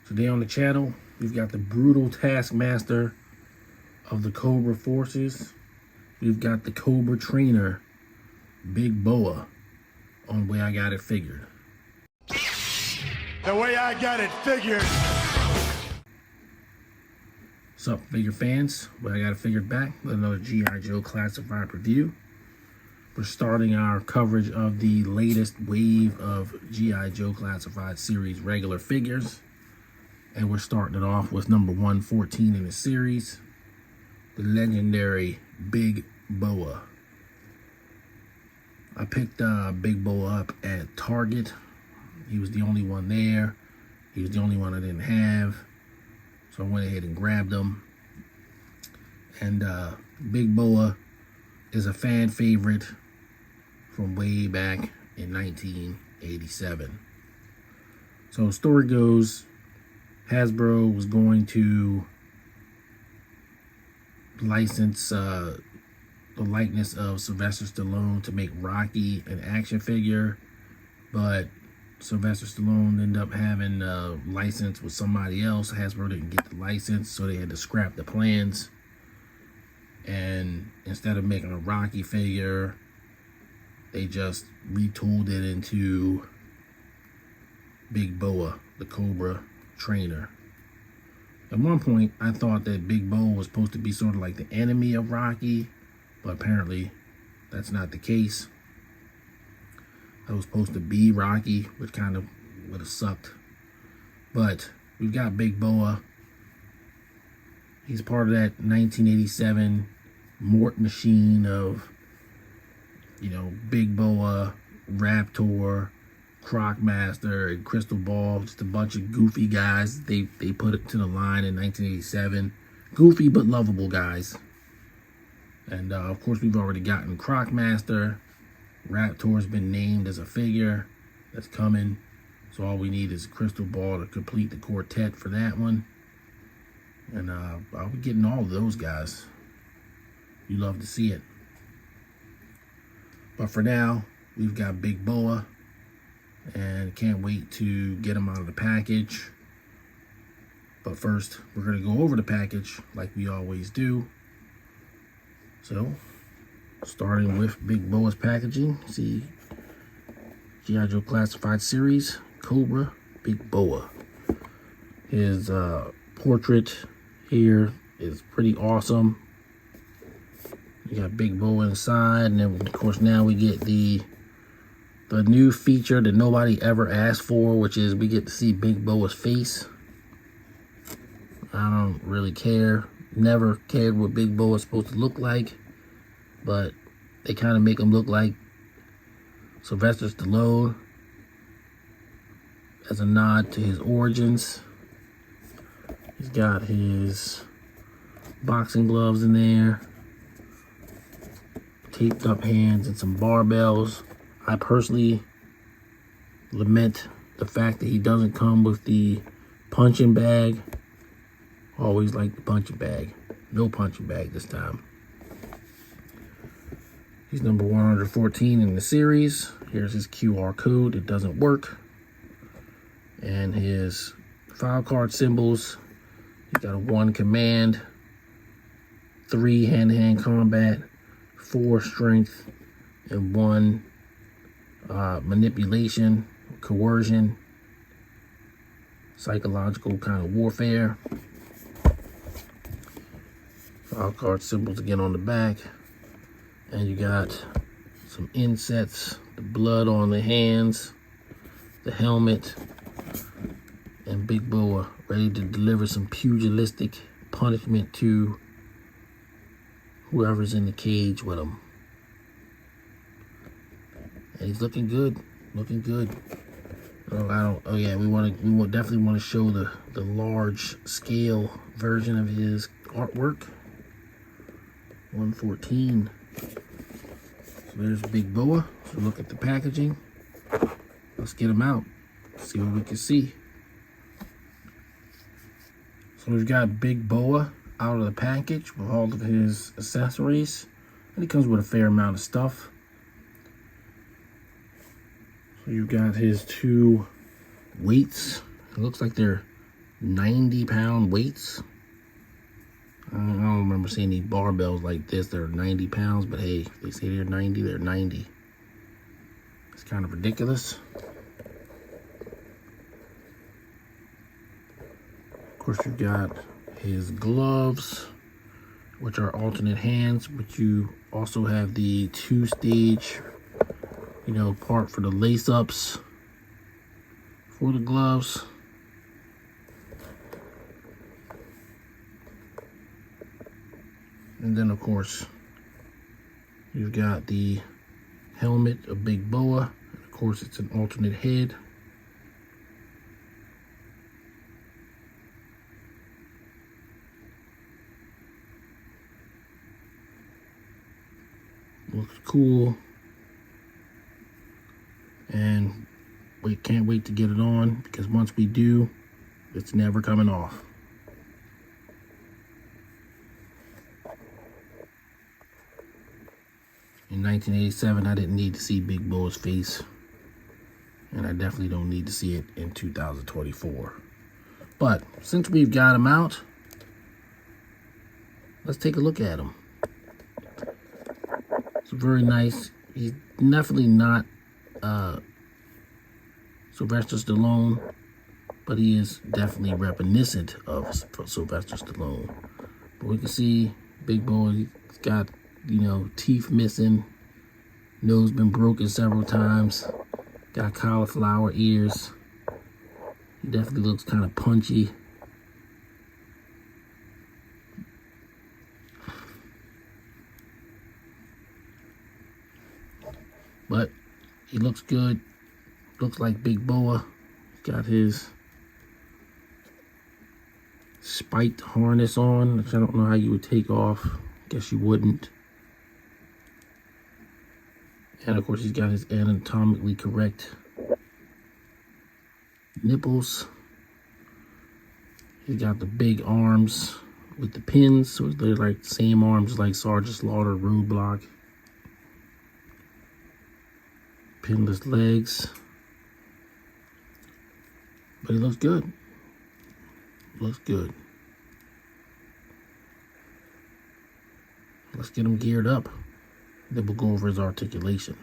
Today on the channel, we've got the brutal taskmaster of the Cobra forces. We've got the Cobra trainer, Big Boa, on the way I got it figured. The way I got it figured. What's up, figure fans? Well, I got it figured back with another G.I.Joe classified review. We're starting our coverage of the latest wave of G.I.Joe classified series regular figures. And we're starting it off with number 114 in the series, the legendary Big Boa. I picked Big Boa up at Target. He was the only one there. He was the only one I didn't have. So I went ahead and grabbed him. And Big Boa is a fan favorite from way back in 1987. So the story goes, Hasbro was going to license the likeness of Sylvester Stallone to make Rocky an action figure, but Sylvester Stallone ended up having a license with somebody else. Hasbro didn't get the license, so they had to scrap the plans. And instead of making a Rocky figure, they just retooled it into Big Boa, the Cobra trainer. At one point, I thought that Big Boa was supposed to be sort of like the enemy of Rocky, but apparently that's not the case. That was supposed to be Rocky, which kind of would have sucked. But we've got Big Boa. He's part of that 1987 Mort machine of, Big Boa, Raptor, Crocmaster, and Crystal Ball. Just a bunch of goofy guys. They put it to the line in 1987. Goofy but lovable guys. And of course, we've already gotten Crocmaster. Raptor's been named as a figure that's coming. So all we need is Crystal Ball to complete the quartet for that one. And I'll be getting all of those guys. You love to see it. But for now, we've got Big Boa. And can't wait to get him out of the package. But first, we're going to go over the package like we always do. So, starting with Big Boa's packaging. See, G.I.Joe Classified Series, Cobra, Big Boa. His portrait here is pretty awesome. You got Big Boa inside, and then of course now we get the new feature that nobody ever asked for, which is we get to see Big Boa's face. I don't really care. Never cared what Big Boa is supposed to look like, but they kind of make him look like Sylvester Stallone as a nod to his origins. He's got his boxing gloves in there, taped up hands, and some barbells. I personally lament the fact that he doesn't come with the punching bag. Always like the punching bag. No punching bag this time. He's number 114 in the series. Here's his QR code. It doesn't work. And his file card symbols. He's got a 1 command, 3 hand-to-hand combat, 4 strength, and 1 manipulation, coercion, psychological kind of warfare. File card symbols again on the back. And you got some insets, the blood on the hands, the helmet, and Big Boa ready to deliver some pugilistic punishment to whoever's in the cage with him. And he's looking good, looking good. We definitely want to show the large scale version of his artwork. 114. So there's Big Boa. So look at the packaging. Let's get him out. See what we can see. So we've got Big Boa out of the package with all of his accessories. And he comes with a fair amount of stuff. So you've got his 2 weights. It looks like they're 90-pound weights. I don't remember seeing any barbells like this that are 90 pounds, but hey, if they say they're 90, they're 90. It's kind of ridiculous. Of course, you've got his gloves, which are alternate hands, but you also have the 2-stage, part for the lace-ups for the gloves. And then, of course, you've got the helmet of Big Boa. And of course, it's an alternate head. Looks cool. And we can't wait to get it on, because once we do, it's never coming off. In 1987, I didn't need to see Big Boa's face, and I definitely don't need to see it in 2024. But since we've got him out, let's take a look at him. It's very nice. He's definitely not Sylvester Stallone, but he is definitely reminiscent of Sylvester Stallone. But we can see Big Boa, he's got, teeth missing, nose been broken several times, got cauliflower ears. He definitely looks kind of punchy. But he looks good. Looks like Big Boa. Got his spiked harness on, which I don't know how you would take off. Guess you wouldn't. And of course, he's got his anatomically correct nipples. He's got the big arms with the pins, so they're like the same arms like Sergeant Slaughter, Roadblock. Pinless legs. But he looks good. Looks good. Let's get him geared up. Then we'll go over his articulation.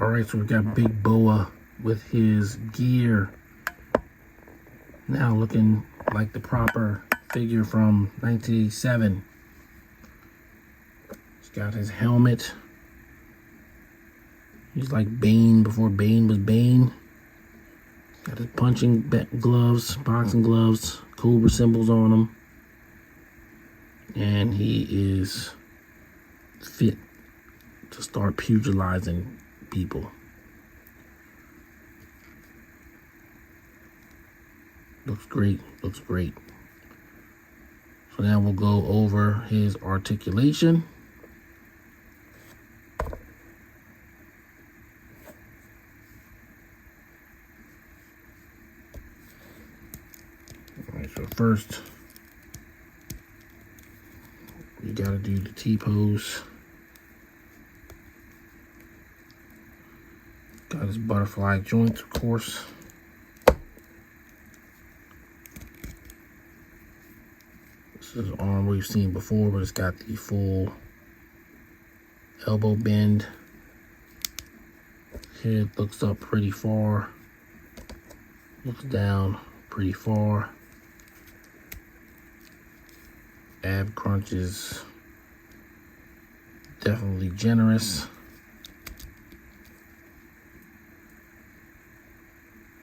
Alright, so we've got Big Boa with his gear now looking like the proper figure from 1987. He's got his helmet. He's like Bane before Bane was Bane. Got his punching gloves, boxing gloves, Cobra symbols on him. And he is fit to start pugilizing people. Looks great, looks great. So now we'll go over his articulation. Alright, so first we gotta do the T-pose. Got his butterfly joints, of course. This is an arm we've seen before, but it's got the full elbow bend. Head looks up pretty far. Looks down pretty far. Ab crunches definitely generous.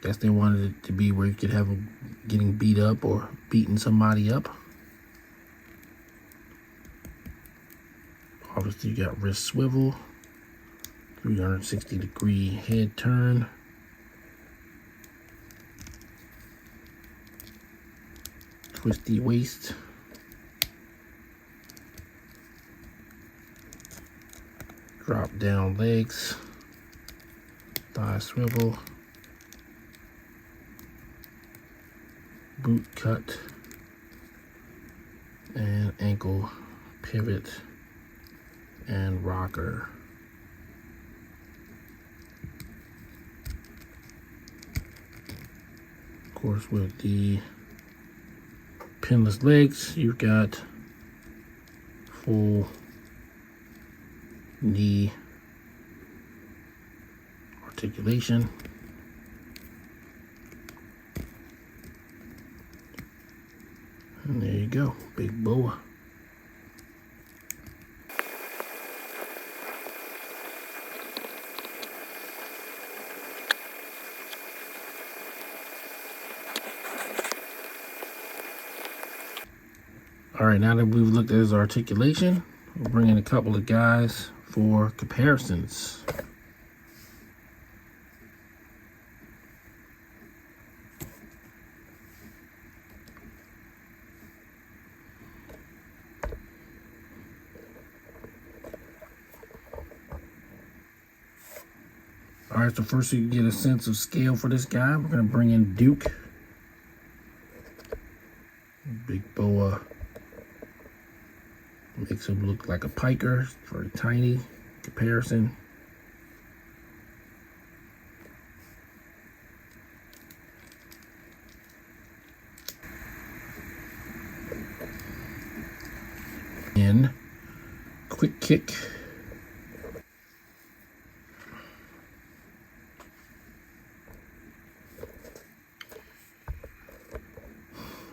Guess they wanted it to be where you could have him getting beat up or beating somebody up. Obviously, you got wrist swivel, 360-degree head turn. Twisty waist. Drop down legs. Thigh swivel. boot cut, and ankle pivot and rocker. Of course, with the pinless legs, you've got full knee articulation. And there you go, Big Boa. All right, now that we've looked at his articulation, we'll bring in a couple of guys for comparisons. All right, so first you get a sense of scale for this guy. We're gonna bring in Duke. Big Boa makes him look like a piker. It's very tiny comparison. And quick kick.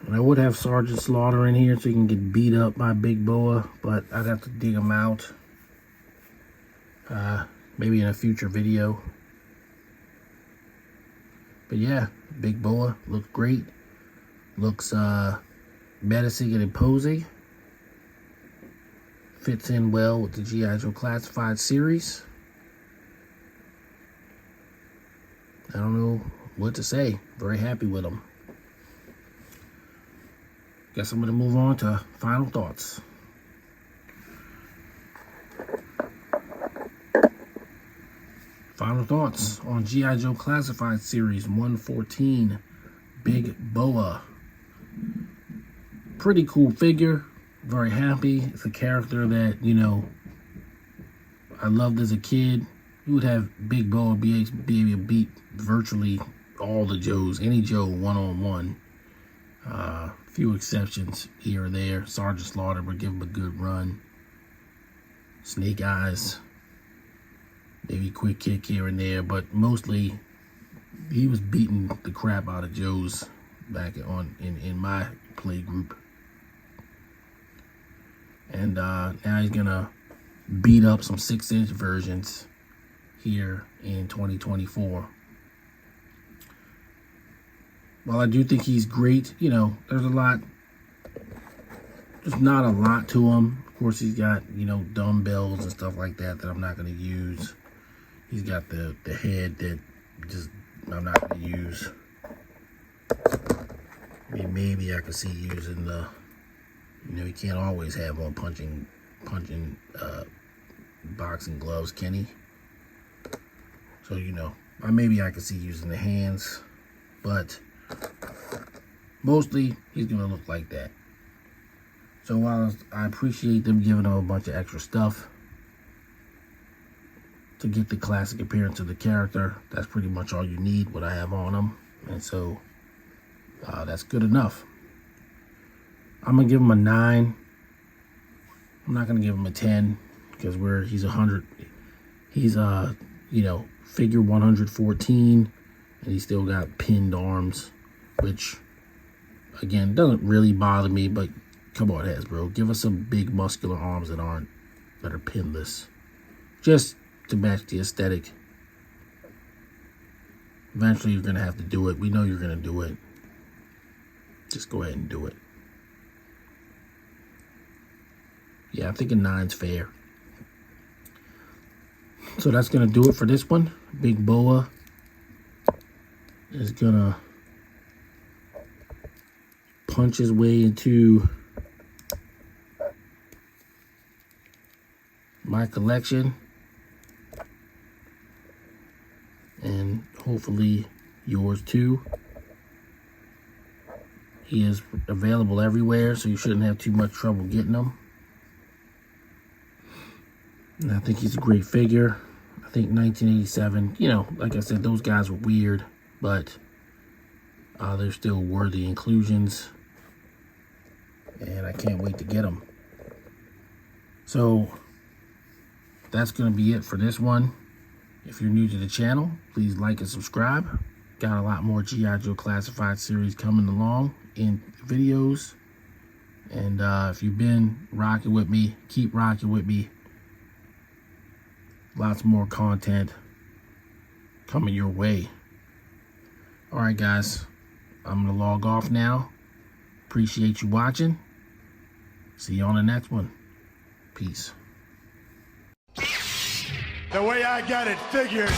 And I would have Sergeant Slaughter in here so he can get beat up by Big Boa, but I'd have to dig him out. Maybe in a future video. But yeah, Big Boa looks great. Looks menacing and imposing. Fits in well with the G.I.Joe Classified series. I don't know what to say. Very happy with him. Guess I'm going to move on to final thoughts. Final thoughts on G.I.Joe Classified Series 114, Big Boa. Pretty cool figure. Very happy. It's a character that, you know, I loved as a kid. You would have Big Boa be able to beat virtually all the Joes, any Joe one-on-one. Few exceptions here or there. Sergeant Slaughter would give him a good run. Snake Eyes, maybe quick kick here and there, but mostly he was beating the crap out of Joes back in my play group. And now he's gonna beat up some 6-inch versions here in 2024. While I do think he's great, you know, there's not a lot to him. Of course, he's got, you know, dumbbells and stuff like that I'm not going to use. He's got the head that just I'm not going to use. Maybe I could see using the, you know, he can't always have on punching boxing gloves, can he? So, you know, maybe I could see using the hands, but mostly he's going to look like that. So while I appreciate them giving him a bunch of extra stuff to get the classic appearance of the character, that's pretty much all you need, what I have on him. And so that's good enough. I'm going to give him a 9. I'm not going to give him a 10 because he's 100. He's, you know, figure 114, and he's still got pinned arms, which, again, doesn't really bother me, but come on, Hasbro, give us some big muscular arms that are pinless, just to match the aesthetic. Eventually, you're gonna have to do it. We know you're gonna do it. Just go ahead and do it. Yeah, I think a 9's fair. So that's gonna do it for this one. Big Boa is gonna punch his way into my collection, and hopefully yours too. He is available everywhere, so you shouldn't have too much trouble getting him. And I think he's a great figure. I think 1987, you know, like I said, those guys were weird, but they're still worthy inclusions. And I can't wait to get them. So that's going to be it for this one. If you're new to the channel, please like and subscribe. Got a lot more G.I. Joe classified series coming along in videos. And if you've been rocking with me, keep rocking with me. Lots more content coming your way. All right, guys. I'm going to log off now. Appreciate you watching. See you on the next one. Peace. The way I got it figured.